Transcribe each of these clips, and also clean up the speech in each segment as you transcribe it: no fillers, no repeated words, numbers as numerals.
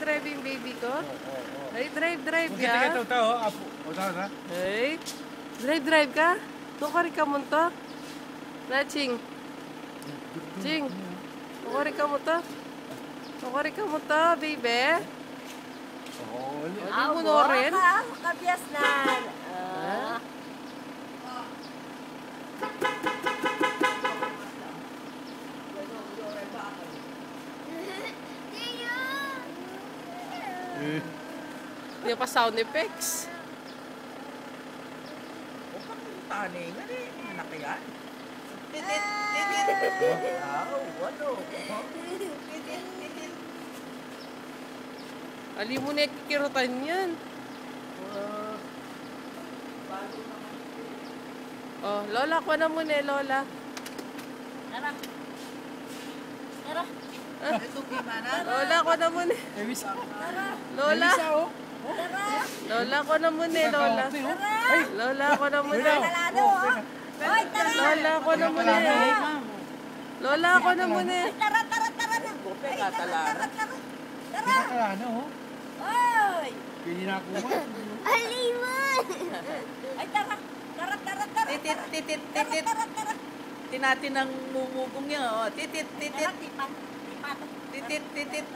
driving baby ko. Ay, drive Mungkin ya. kita tahu apa. Oh, tahu tak? Ay, drive ka? Tukari ka mo to? Na, Ching. Ching. Tukari ka mo to? Tukari ka mo to, baby. Oh, ini. Hindi mo na rin. Kabias na. Hindi pa sound effects. Tani nga rin. Anak yan. Titit, titit. Walo. Titit, titit. Ali mo na kikirutan yan. Oh, Lola, ko na muna Lola. Tara. Tara. Ito gimana? Lola, ko na muna. Ewis. Lola. Oh. Lola, ko na muna Lola. Ay, Lola, ko na muna. Talado, Hoy, tara. Lola, ko na muna. Lola, ko na muna. Tara, tara, tara na. Bupe ka talana. Tara. ano? Hoy. Pili na ako mo. Aliman. Ay, tara. Tara, tara, tara. Titit, titit, titit. Tara, tara. Tinatin ang mumugong niya. Oh. Titit, titit. Tara, tipat. Tipat. Titit, titit.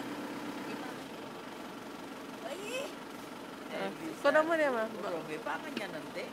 Ay. Ko na muna, ma. Baka niya nante.